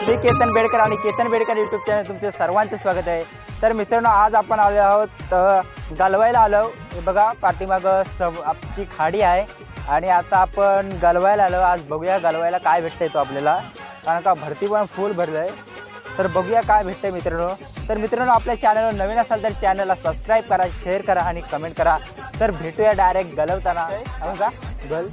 मी केतन बेडकर आणि Ketan Bedkar YouTube channel तुमचे सर्वांचे स्वागत आहे। तर मित्रांनो, आज आपण आलो आहोत गलवायला आलो। हे बघा पाठीमागं आमची खाडी आहे आणि आता आपण गलवायला आलो। आज बघूया गलवायला काय भेटतंय तो आपल्याला, कारण का भरती पण फुल भरलं आहे। तर बघूया काय भेटतंय मित्रांनो। तर मित्रांनो, आपल्या चॅनलवर नवीन असाल तर चॅनलला सबस्क्राईब करा, शेअर करा आणि कमेंट करा। तर भेटूया डायरेक्ट गलवताना। आपण का गल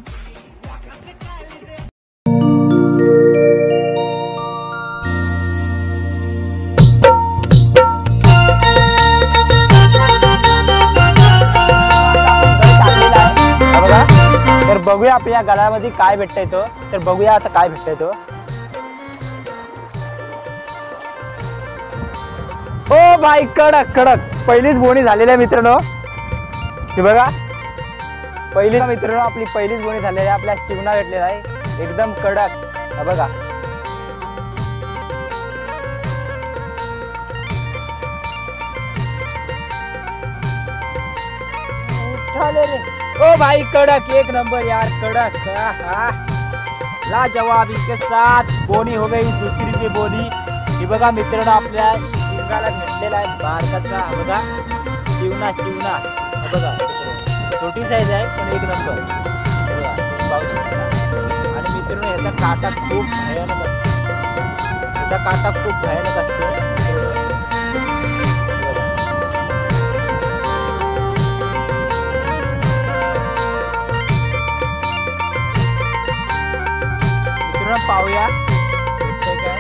तर बघूया आपल्या गळ्यामध्ये काय भेटतंय तो। तर बघूया आता काय भेटतंय तो। ओ भाई, कडक कडक पहिलीच बोणी झालेली आहे मित्रांनो। हे बघा, पहिली मित्रांनो आपली पहिलीच बोणी झालेली आहे। आपल्या चिवणा भेटलेला आहे एकदम कडक। हा बघा, उठाले रे। ओ भाई, कडक एक नंबर यार, कडक। लाजवाब के साथ बोनी हो गई, दूसरी भी बोनी। हे बघा मित्रांनो, आपल्या शिंगाला भेटलेला आहे बारकाचा। बघा चिवणा चिवणा, बघा छोटी साईज आहे पण एक नंबर। आणि मित्रांनो, याचा काटा खूप भयानक असतो। याचा काटा खूप भयानक असतो। पाहूया भेटतंय काय।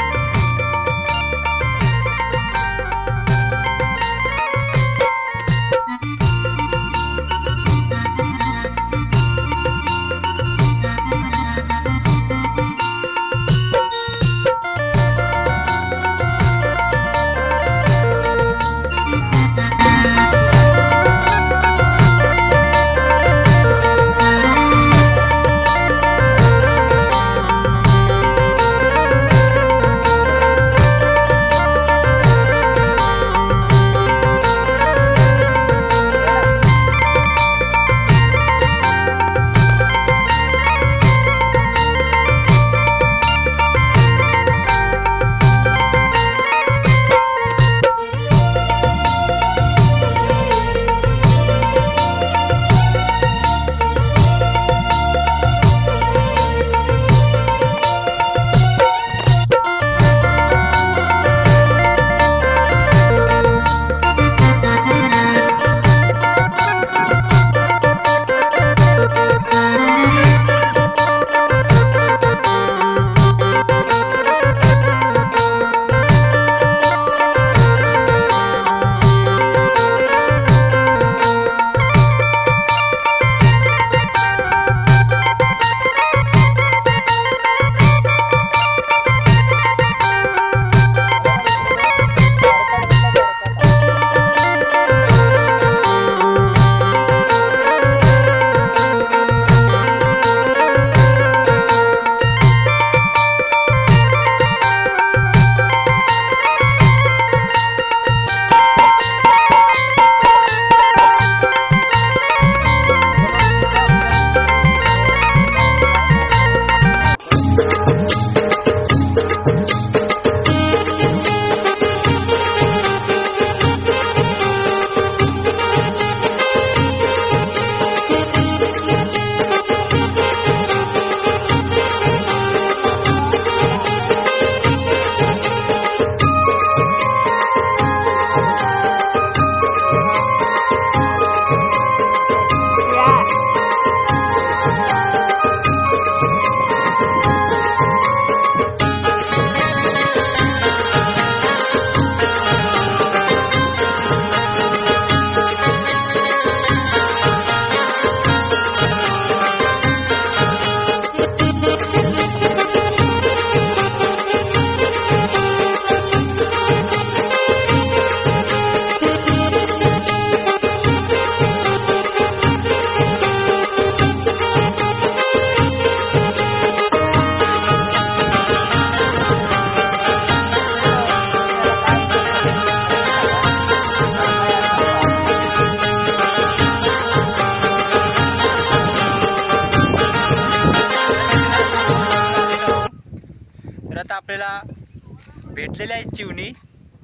आपल्याला भेटलेली आहे चिवणी,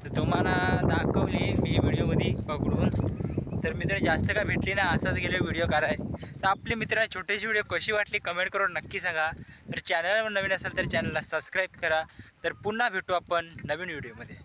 तर तुम्हाला दाखवली मी व्हिडिओमध्ये पकडून. तर मित्र जास्त काय भेटली ना, असाच गेले व्हिडिओ कराय. तर आपले मित्रांना छोटीशी व्हिडिओ कशी वाटली कमेंट करून नक्की सांगा. तर चॅनलवर नवीन असेल तर चॅनलला सबस्क्राईब करा. तर पुन्हा भेटू आपण नवीन व्हिडिओमध्ये.